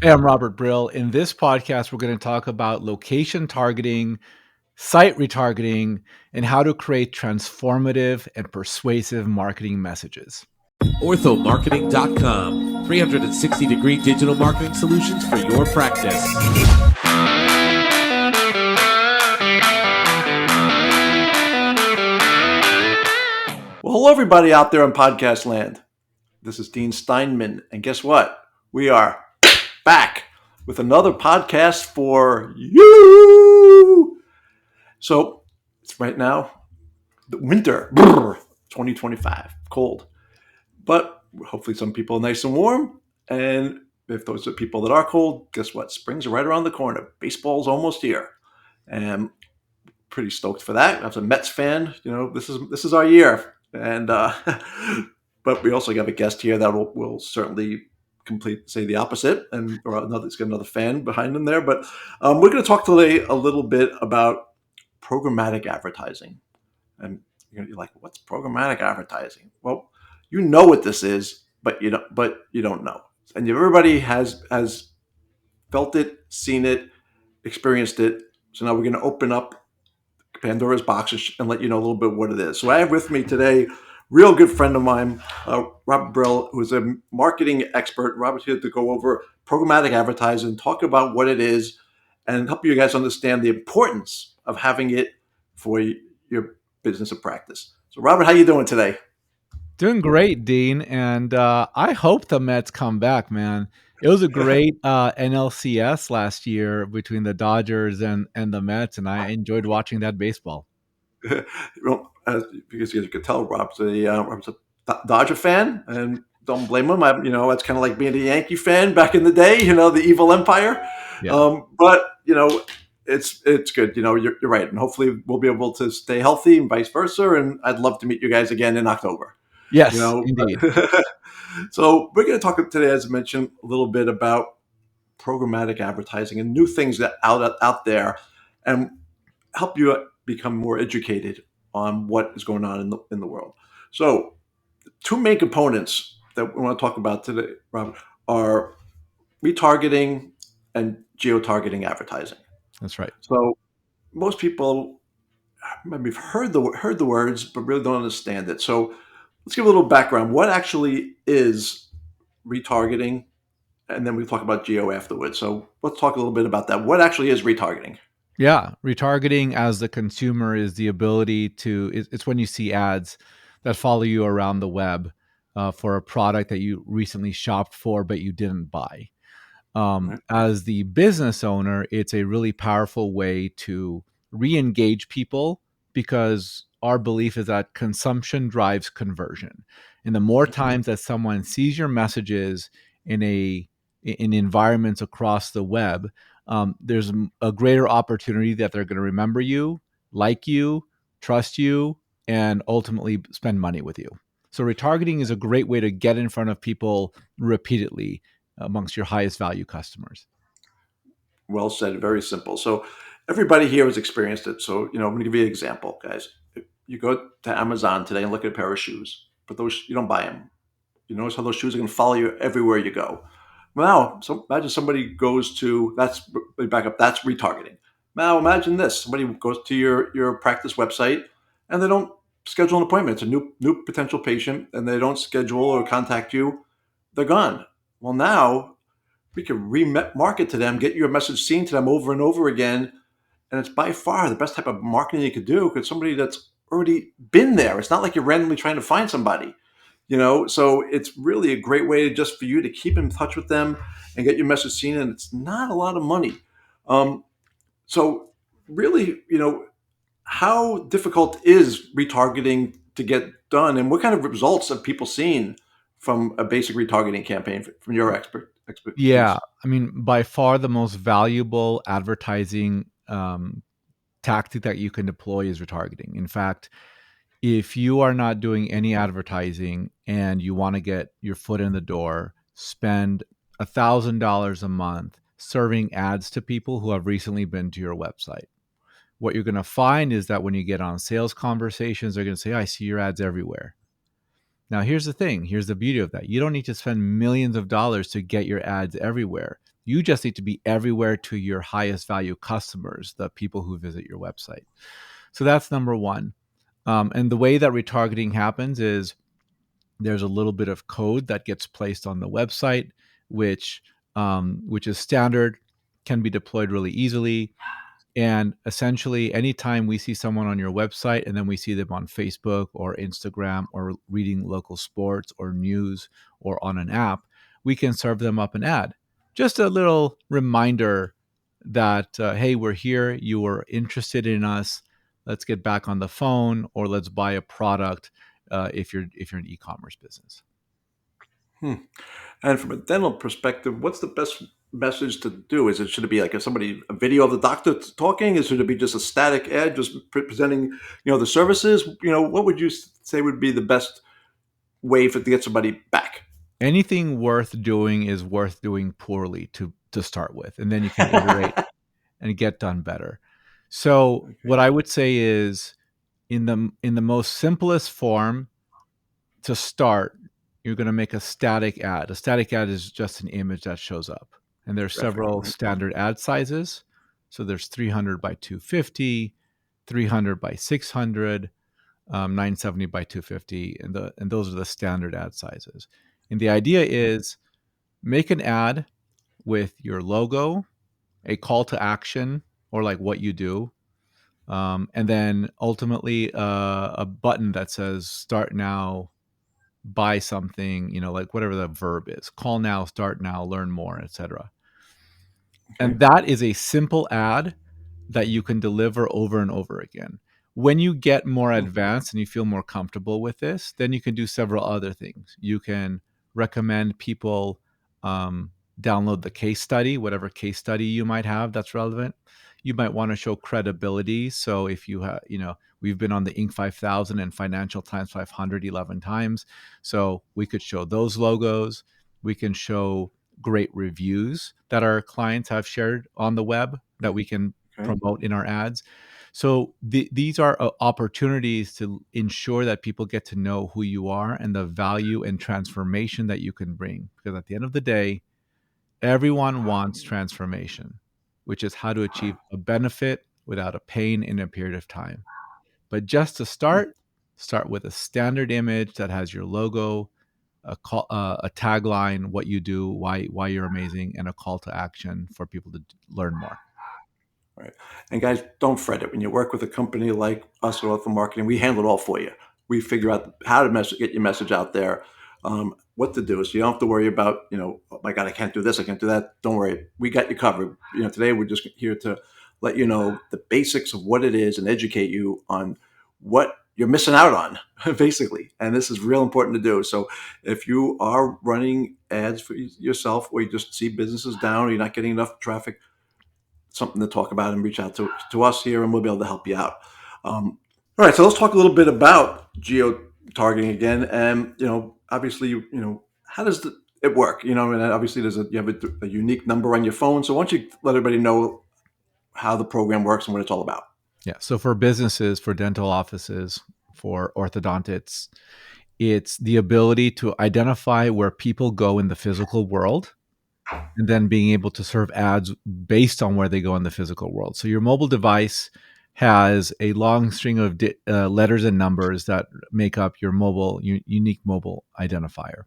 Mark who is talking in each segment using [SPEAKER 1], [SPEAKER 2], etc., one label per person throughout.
[SPEAKER 1] Hey, I'm Robert Brill. In this podcast, we're going to talk about location targeting, site retargeting, and how to create transformative and persuasive marketing messages.
[SPEAKER 2] OrthoMarketing.com, 360-degree digital marketing solutions for your practice.
[SPEAKER 3] Well, hello, everybody out there in podcast land. This is Dean Steinman, and guess what? We are back with another podcast for you. So it's right now, the winter, 2025, cold, but hopefully some people are nice and warm. And if those are people that are cold, guess what? Spring's right around the corner. Baseball's almost here, and pretty stoked for that. As a Mets fan, this is our year, and but we also have a guest here that will certainly say the opposite, and or he's got another fan behind him there. But we're going to talk today a little bit about programmatic advertising, and you're like, what's programmatic advertising? Well, you know what this is, but you don't know, and everybody has felt it, seen it, experienced it. So now we're going to open up Pandora's box and let you know a little bit what it is. So I have with me today real good friend of mine, Robert Brill, who's a marketing expert. Robert's here to go over programmatic advertising, talk about what it is, and help you guys understand the importance of having it for your business of practice. So Robert, how you doing today?
[SPEAKER 1] Doing great, Dean. And I hope the Mets come back, man. It was a great NLCS last year between the Dodgers and the Mets, and I enjoyed watching that baseball.
[SPEAKER 3] Because you could tell Rob's a Dodger fan, and don't blame him. It's kind of like being a Yankee fan back in the day. The evil empire.
[SPEAKER 1] Yeah.
[SPEAKER 3] But it's good. You're right, and hopefully we'll be able to stay healthy and vice versa. And I'd love to meet you guys again in October.
[SPEAKER 1] Yes, indeed.
[SPEAKER 3] So we're going to talk today, as I mentioned, a little bit about programmatic advertising and new things that out there, and help you become more educated on what is going on in the world. So, two main components that we want to talk about today, Robert, are retargeting and geo-targeting advertising.
[SPEAKER 1] That's right.
[SPEAKER 3] So, most people maybe have heard the words, but really don't understand it. So, let's give a little background. What actually is retargeting? And then we'll talk about geo afterwards. So, let's talk a little bit about that. What actually is retargeting?
[SPEAKER 1] Yeah, retargeting as the consumer is the ability to, it's when you see ads that follow you around the web for a product that you recently shopped for, but you didn't buy.
[SPEAKER 3] Right.
[SPEAKER 1] As the business owner, it's a really powerful way to re-engage people because our belief is that consumption drives conversion. And the more times that someone sees your messages in environments across the web, there's a greater opportunity that they're going to remember you, like you, trust you, and ultimately spend money with you. So retargeting is a great way to get in front of people repeatedly amongst your highest value customers.
[SPEAKER 3] Well said. Very simple. So everybody here has experienced it. So, I'm going to give you an example, guys. If you go to Amazon today and look at a pair of shoes, but those you don't buy them. You notice how those shoes are going to follow you everywhere you go. Now, so imagine somebody goes to, that's retargeting. Now imagine this: somebody goes to your practice website and they don't schedule an appointment. It's a new potential patient, and they don't schedule or contact you. They're gone. Well, now we can remarket to them, get your message seen to them over and over again. And it's by far the best type of marketing you could do, because somebody that's already been there. It's not like you're randomly trying to find somebody, so it's really a great way just for you to keep in touch with them and get your message seen. And it's not a lot of money. So really, how difficult is retargeting to get done, and what kind of results have people seen from a basic retargeting campaign from your expertise?
[SPEAKER 1] Yeah, I mean, by far the most valuable advertising tactic that you can deploy is retargeting. In fact, if you are not doing any advertising and you want to get your foot in the door, spend $1,000 a month serving ads to people who have recently been to your website. What you're going to find is that when you get on sales conversations, they're going to say, I see your ads everywhere. Now, here's the thing. Here's the beauty of that. You don't need to spend millions of dollars to get your ads everywhere. You just need to be everywhere to your highest value customers, the people who visit your website. So that's number one. And the way that retargeting happens is there's a little bit of code that gets placed on the website, which is standard, can be deployed really easily. And essentially, anytime we see someone on your website and then we see them on Facebook or Instagram or reading local sports or news or on an app, we can serve them up an ad. Just a little reminder that, hey, we're here. You were interested in us. Let's get back on the phone, or let's buy a product if you're an e-commerce business.
[SPEAKER 3] And from a dental perspective, what's the best message to do? Should it be like a video of the doctor talking? Should it be just a static ad, just presenting, the services? What would you say would be the best way to get somebody back?
[SPEAKER 1] Anything worth doing is worth doing poorly to start with, and then you can iterate and get done better. So what I would say is, in the most simplest form, to start, you're going to make a static ad. A static ad is just an image that shows up, and there's several standard ad sizes. So there's 300 by 250, 300 by 600, 970 by 250, and those are the standard ad sizes. And the idea is, make an ad with your logo, a call to action, or like what you do, and then ultimately a button that says "Start now," "Buy something," like whatever the verb is. Call now, start now, learn more, etc. And that is a simple ad that you can deliver over and over again. When you get more advanced and you feel more comfortable with this, then you can do several other things. You can recommend people download the case study, whatever case study you might have that's relevant. You might want to show credibility. So if you have, we've been on the Inc. 5000 and Financial Times 500 11 times. So we could show those logos. We can show great reviews that our clients have shared on the web that we can promote in our ads. So these are opportunities to ensure that people get to know who you are and the value and transformation that you can bring. Because at the end of the day, everyone wants transformation, which is how to achieve a benefit without a pain in a period of time. But just to start with a standard image that has your logo, a tagline, what you do, why you're amazing, and a call to action for people to learn more.
[SPEAKER 3] Right. And guys, don't fret it. When you work with a company like us at Ortho Marketing, we handle it all for you. We figure out how to get your message out there, what to do. So you don't have to worry about, oh my God, I can't do this, I can't do that. Don't worry. We got you covered. Today we're just here to let you know the basics of what it is and educate you on what you're missing out on, basically. And this is real important to do. So if you are running ads for yourself, or you just see businesses down, or you're not getting enough traffic, something to talk about, and reach out to us here, and we'll be able to help you out. All right, so let's talk a little bit about geo-targeting again. And, obviously, how does it work? And obviously you have a unique number on your phone. So why don't you let everybody know how the program works and what it's all about?
[SPEAKER 1] Yeah, so for businesses, for dental offices, for orthodontists, it's the ability to identify where people go in the physical world, and then being able to serve ads based on where they go in the physical world. So your mobile device has a long string of letters and numbers that make up your unique mobile identifier.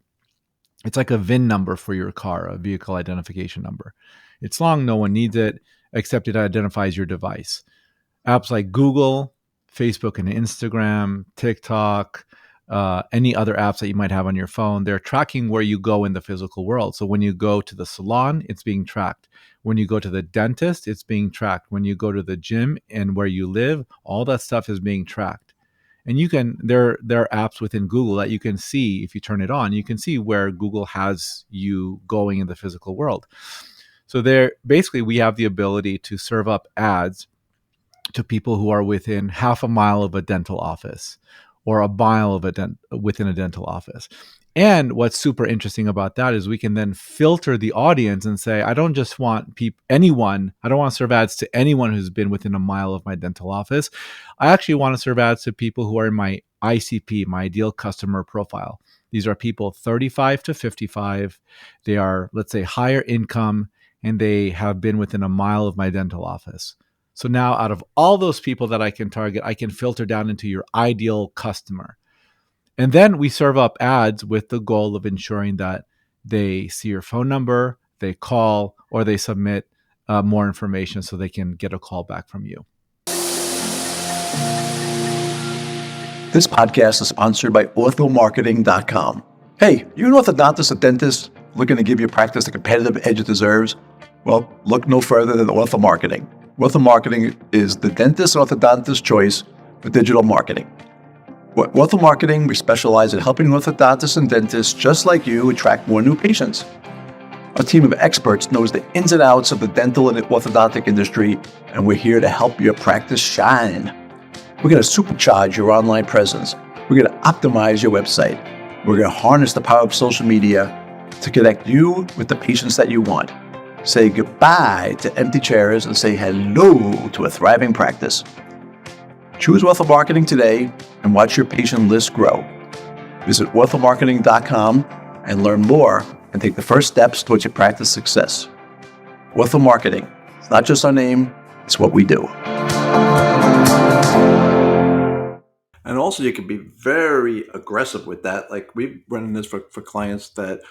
[SPEAKER 1] It's like a VIN number for your car, a vehicle identification number. It's long, no one needs it, except it identifies your device. Apps like Google, Facebook and Instagram, TikTok, any other apps that you might have on your phone, they're tracking where you go in the physical world. So when you go to the salon, it's being tracked. When you go to the dentist, it's being tracked. When you go to the gym and where you live, all that stuff is being tracked. And there are apps within Google that you can see, if you turn it on, you can see where Google has you going in the physical world. So basically we have the ability to serve up ads to people who are within half a mile of a dental office, or a mile of within a dental office. And what's super interesting about that is we can then filter the audience and say, I don't just want I don't want to serve ads to anyone who's been within a mile of my dental office. I actually want to serve ads to people who are in my ICP, my ideal customer profile. These are people 35 to 55. They are, let's say, higher income, and they have been within a mile of my dental office. So now out of all those people that I can target, I can filter down into your ideal customer. And then we serve up ads with the goal of ensuring that they see your phone number, they call, or they submit more information so they can get a call back from you.
[SPEAKER 3] This podcast is sponsored by orthomarketing.com. Hey, you an orthodontist or dentist looking to give your practice the competitive edge it deserves? Well, look no further than Ortho Marketing. Ortho Marketing is the dentist and orthodontist choice for digital marketing. At Ortho Marketing, we specialize in helping orthodontists and dentists just like you attract more new patients. Our team of experts knows the ins and outs of the dental and orthodontic industry, and we're here to help your practice shine. We're going to supercharge your online presence. We're going to optimize your website. We're going to harness the power of social media to connect you with the patients that you want. Say goodbye to empty chairs and say hello to a thriving practice. Choose Ortho Marketing today and watch your patient list grow. Visit orthomarketing.com and learn more and take the first steps towards your practice success. Ortho Marketing. It's not just our name, it's what we do. And also you can be very aggressive with that. Like we've run this for clients that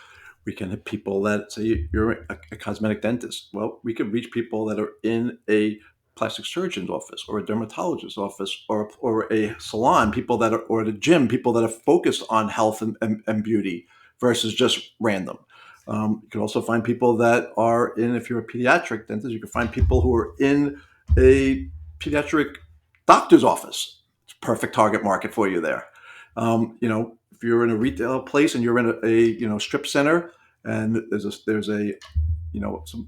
[SPEAKER 3] we can hit people that say you're a cosmetic dentist. Well, we can reach people that are in a plastic surgeon's office or a dermatologist's office or a salon, people that are, or the gym, people that are focused on health and beauty versus just random. You can also find people that are in, if you're a pediatric dentist, you can find people who are in a pediatric doctor's office. It's a perfect target market for you there. If you're in a retail place and you're in a strip center and there's a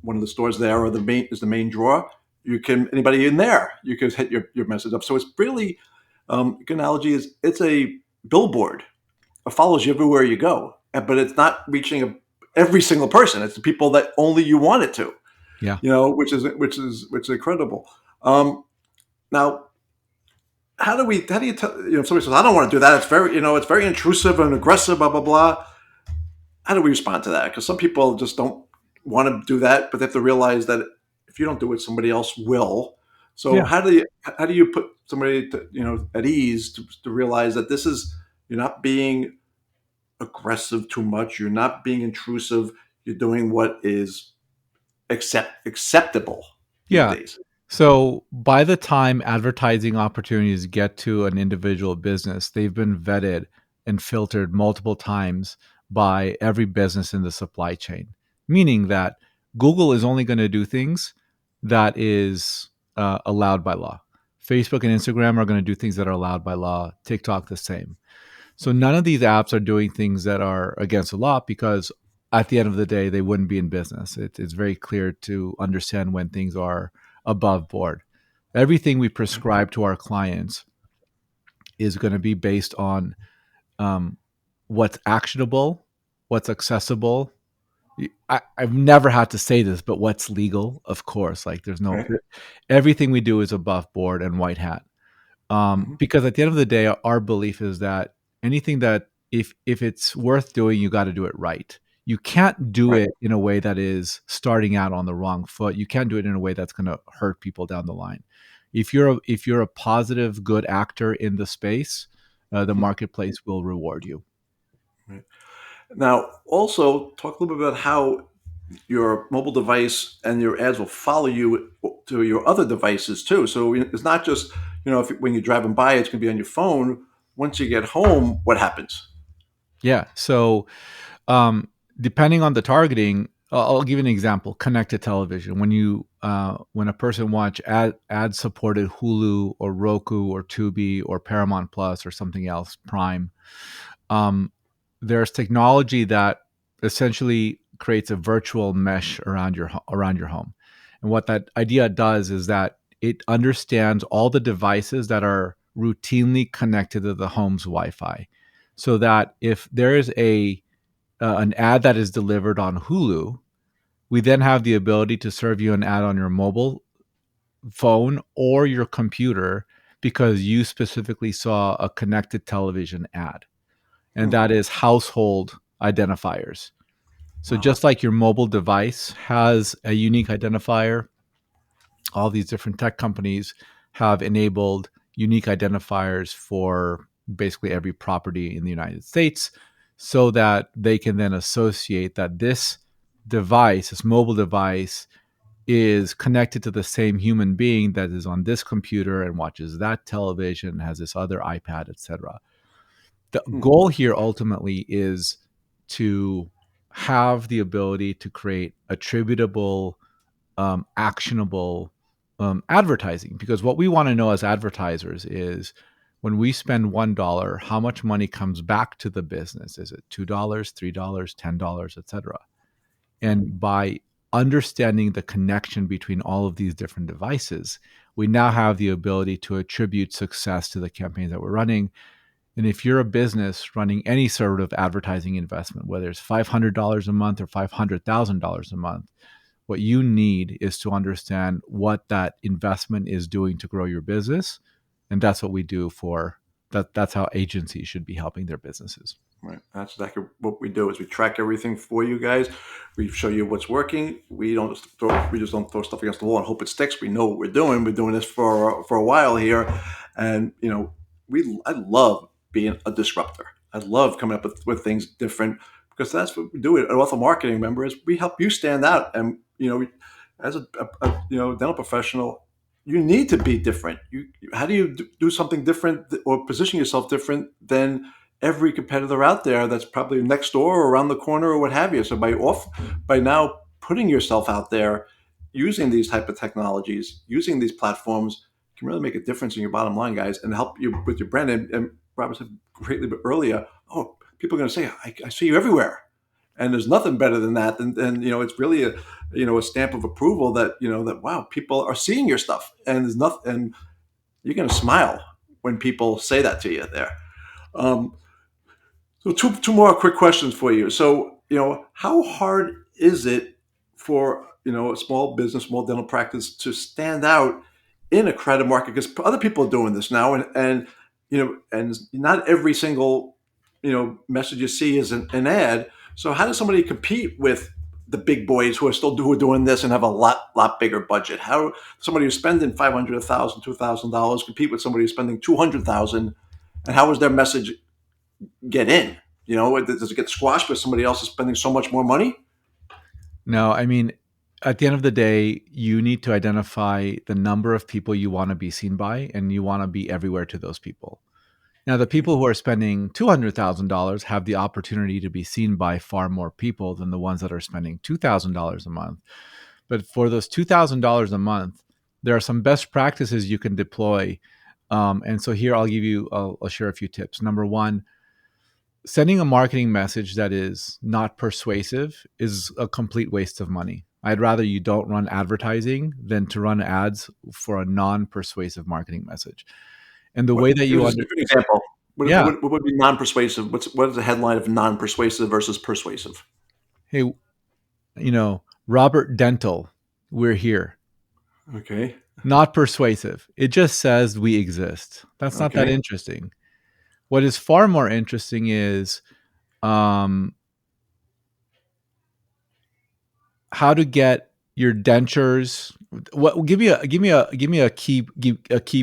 [SPEAKER 3] one of the stores there or the main drawer, you can, anybody in there, you can hit your message up. So it's really, a good analogy is it's a billboard. It follows you everywhere you go, but it's not reaching every single person. It's the people that only you want it to.
[SPEAKER 1] Yeah.
[SPEAKER 3] Which is incredible. Now, how do you tell, if somebody says, I don't want to do that. It's very intrusive and aggressive, blah, blah, blah. How do we respond to that? Because some people just don't want to do that, but they have to realize that if you don't do it, somebody else will. So
[SPEAKER 1] Yeah.
[SPEAKER 3] how do you put somebody at ease to realize that this is, you're not being aggressive too much, you're not being intrusive, you're doing what is acceptable these
[SPEAKER 1] Yeah.
[SPEAKER 3] days.
[SPEAKER 1] So by the time advertising opportunities get to an individual business, they've been vetted and filtered multiple times by every business in the supply chain, meaning that Google is only going to do things that is allowed by law. Facebook and Instagram are going to do things that are allowed by law. TikTok the same. So none of these apps are doing things that are against the law because at the end of the day, they wouldn't be in business. It's very clear to understand when things are above board. Everything we prescribe to our clients is going to be based on what's actionable, what's accessible. I've never had to say this, but what's legal, of course. Like there's no,
[SPEAKER 3] Right.
[SPEAKER 1] everything we do is above board and white hat. Because at the end of the day, our belief is that anything that if it's worth doing, you got to do it right. You can't do
[SPEAKER 3] Right.
[SPEAKER 1] it in a way that is starting out on the wrong foot. You can't do it in a way that's going to hurt people down the line. If you're a positive, good actor in the space, the marketplace will reward you.
[SPEAKER 3] Right. Now, also talk a little bit about how your mobile device and your ads will follow you to your other devices too. So it's not just, when you're driving by, it's going to be on your phone. Once you get home, what happens?
[SPEAKER 1] Yeah. So depending on the targeting, I'll give you an example. Connected television. When a person watch ad supported Hulu or Roku or Tubi or Paramount Plus or something else, Prime, there's technology that essentially creates a virtual mesh around your home. And what that idea does is that it understands all the devices that are routinely connected to the home's Wi-Fi, so that if there is an ad that is delivered on Hulu, we then have the ability to serve you an ad on your mobile phone or your computer because you specifically saw a connected television ad. And that is household identifiers. So just like your mobile device has a unique identifier, all these different tech companies have enabled unique identifiers for basically every property in the United States so that they can then associate that this device, this mobile device, is connected to the same human being that is on this computer and watches that television, has this other iPad, etc. The goal here ultimately is to have the ability to create attributable, actionable advertising. Because what we want to know as advertisers is when we spend $1, how much money comes back to the business? Is it $2, $3, $10, etc.? And by understanding the connection between all of these different devices, we now have the ability to attribute success to the campaigns that we're running. And if you're a business running any sort of advertising investment, whether it's $500 a month or $500,000 a month, what you need is to understand what that investment is doing to grow your business. And that's what we do for that. That's how agencies should be helping their businesses.
[SPEAKER 3] Right. That's exactly what we do is we track everything for you guys. We show you what's working. We just don't throw stuff against the wall and hope it sticks. We know what we're doing. We're doing this for a while here. And, I love being a disruptor. I love coming up with things different because that's what we do at Ortho Marketing, remember, is we help you stand out. And, as a dental professional, you need to be different. How do you do something different or position yourself different than every competitor out there that's probably next door or around the corner or what have you? So by now putting yourself out there, using these type of technologies, using these platforms can really make a difference in your bottom line, guys, and help you with your brand. And Robert said greatly earlier, people are going to say, I see you everywhere. And there's nothing better than that. And it's really a stamp of approval that, that, wow, people are seeing your stuff, and there's nothing, and you're going to smile when people say that to you there. So two more quick questions for you. So, how hard is it for, a small business, small dental practice to stand out in a crowded market? Because other people are doing this now, and not every single, message you see is an ad. So how does somebody compete with the big boys who are doing this and have a lot bigger budget? How somebody who's spending $500, $1,000, $2,000 compete with somebody who's spending $200,000, and how is their message get in? Does it get squashed because somebody else is spending so much more money?
[SPEAKER 1] No, I mean, at the end of the day, you need to identify the number of people you want to be seen by, and you want to be everywhere to those people. Now, the people who are spending $200,000 have the opportunity to be seen by far more people than the ones that are spending $2,000 a month. But for those $2,000 a month, there are some best practices you can deploy. And so here I'll share a few tips. Number one, sending a marketing message that is not persuasive is a complete waste of money. I'd rather you don't run advertising than to run ads for a non-persuasive marketing message. And the way that you
[SPEAKER 3] Give an example.
[SPEAKER 1] What
[SPEAKER 3] would be non-persuasive? What is the headline of non-persuasive versus persuasive?
[SPEAKER 1] Hey, Robert Dental, we're here.
[SPEAKER 3] Okay.
[SPEAKER 1] Not persuasive. It just says we exist. That's not that interesting. What is far more interesting is how to get your dentures. What? Give me a key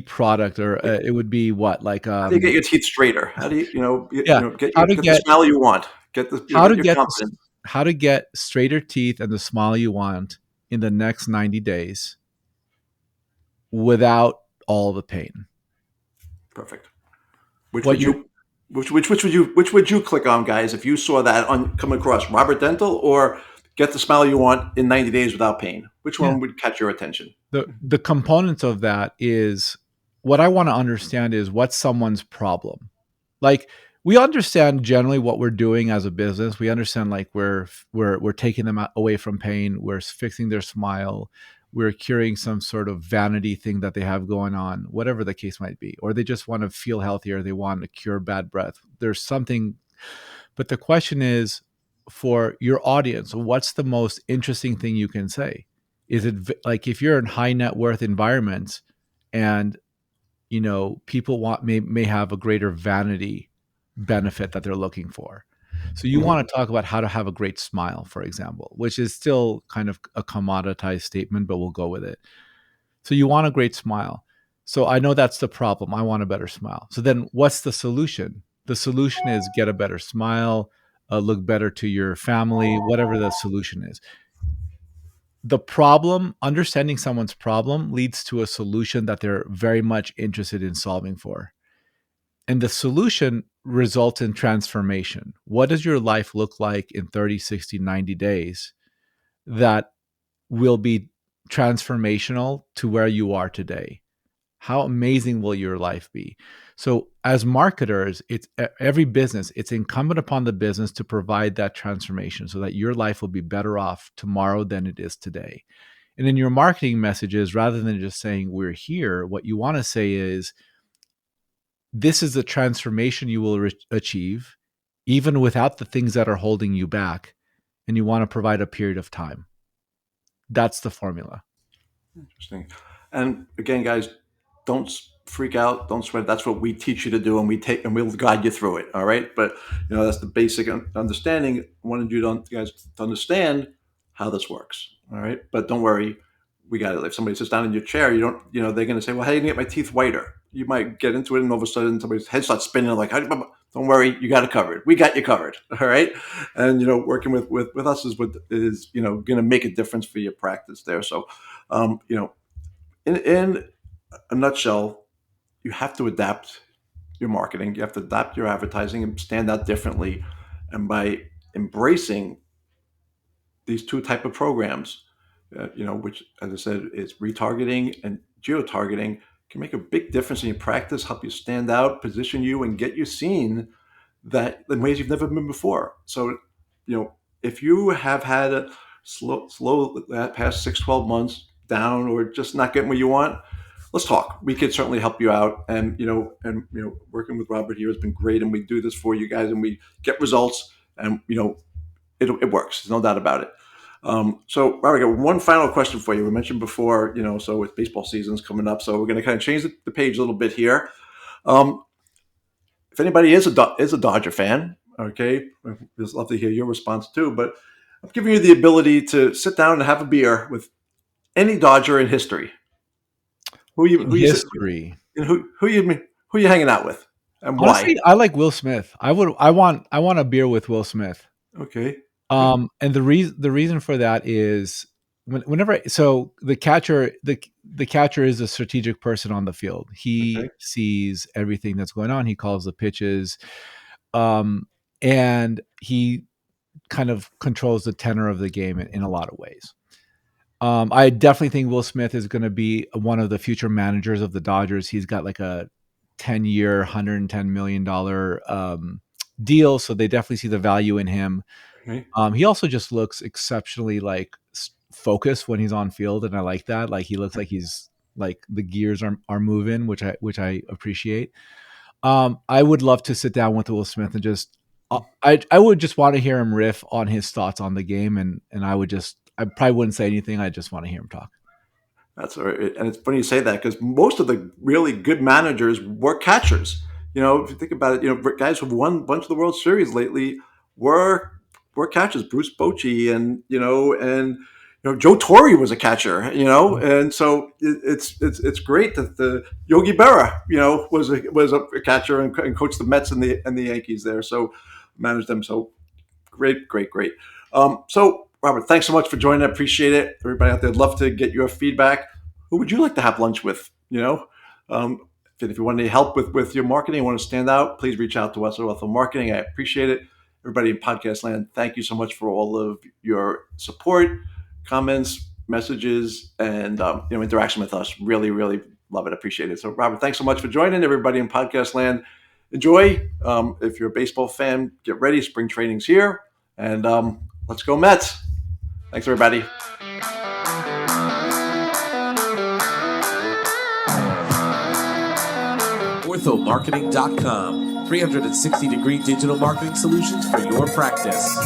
[SPEAKER 1] product, or it would be what, like
[SPEAKER 3] how do you get your teeth straighter? How do you get the smile you want? Get the confidence.
[SPEAKER 1] How to get straighter teeth and the smile you want in the next 90 days without all the pain.
[SPEAKER 3] Perfect. Which would you click on, guys, if you saw that come across Robert Dental or get the smile you want in 90 days without pain? Which one would catch your attention?
[SPEAKER 1] The components of that is what I want to understand is what's someone's problem. Like, we understand generally what we're doing as a business. We understand like we're taking them away from pain. We're fixing their smile. We're curing some sort of vanity thing that they have going on, whatever the case might be. Or they just want to feel healthier. They want to cure bad breath. There's something. But the question is, for your audience, what's the most interesting thing you can say? Is it like if you're in high net worth environments and people may have a greater vanity benefit that they're looking for. So you want to talk about how to have a great smile, for example, which is still kind of a commoditized statement, but we'll go with it. So you want a great smile. So I know that's the problem. I want a better smile. So then what's the solution? The solution is get a better smile, look better to your family, whatever the solution is. The problem, understanding someone's problem, leads to a solution that they're very much interested in solving for. And the solution results in transformation. What does your life look like in 30, 60, 90 days that will be transformational to where you are today? How amazing will your life be? So as marketers, it's every business, it's incumbent upon the business to provide that transformation so that your life will be better off tomorrow than it is today. And in your marketing messages, rather than just saying we're here, what you want to say is this is the transformation you will achieve even without the things that are holding you back. And you want to provide a period of time. That's the formula.
[SPEAKER 3] Interesting. And again, guys, don't freak out, don't sweat. That's what we teach you to do, and we'll guide you through it. All right. But that's the basic understanding. I wanted you guys to understand how this works. All right. But don't worry, we got it. If somebody sits down in your chair, they're going to say, well, how do you get my teeth whiter? You might get into it, and all of a sudden somebody's head starts spinning like, don't worry, you got it covered. We got you covered. All right. And, working with us is going to make a difference for your practice there. So, in a nutshell, you have to adapt your marketing. You have to adapt your advertising and stand out differently. And by embracing these two type of programs, which, as I said, is retargeting and geo-targeting, can make a big difference in your practice, help you stand out, position you, and get you seen that in ways you've never been before. So, if you have had a slow past 6-12 months down, or just not getting what you want, let's talk. We could certainly help you out. And working with Robert here has been great, and we do this for you guys, and we get results, and it works. There's no doubt about it. So Robert, I got one final question for you. We mentioned before, so with baseball seasons coming up, so we're going to kind of change the page a little bit here. If anybody is a Dodger fan, okay, I'd just love to hear your response too. But I'm giving you the ability to sit down and have a beer with any Dodger in history. Who you hanging out with, and why?
[SPEAKER 1] Honestly, I like Will Smith. I want a beer with Will Smith.
[SPEAKER 3] Okay.
[SPEAKER 1] And the reason for that is the catcher is a strategic person on the field. He sees everything that's going on. He calls the pitches, and he kind of controls the tenor of the game in a lot of ways. I definitely think Will Smith is going to be one of the future managers of the Dodgers. He's got like a 10-year, $110 million deal, so they definitely see the value in him.
[SPEAKER 3] Okay.
[SPEAKER 1] He also just looks exceptionally focused when he's on field, and I like that. Like he looks like he's like the gears are moving, which I appreciate. I would love to sit down with Will Smith and just I would just want to hear him riff on his thoughts on the game, and I probably wouldn't say anything. I just want to hear him talk.
[SPEAKER 3] That's all right. And it's funny you say that, because most of the really good managers were catchers. If you think about it, guys who've won a bunch of the World Series lately were catchers. Bruce Bochy and Joe Torre was a catcher. And so it's great that the Yogi Berra was a catcher and coached the Mets and the Yankees there. So managed them. So great. So Robert, thanks so much for joining. I appreciate it. Everybody out there, I'd love to get your feedback. Who would you like to have lunch with? If you want any help with your marketing, want to stand out, please reach out to us at Ortho Marketing. I appreciate it. Everybody in podcast land, thank you so much for all of your support, comments, messages, and interaction with us. Really, really love it. Appreciate it. So Robert, thanks so much for joining. Everybody in podcast land, enjoy. If you're a baseball fan, get ready. Spring training's here. And let's go Mets. Thanks, everybody.
[SPEAKER 2] OrthoMarketing.com. 360-degree digital marketing solutions for your practice.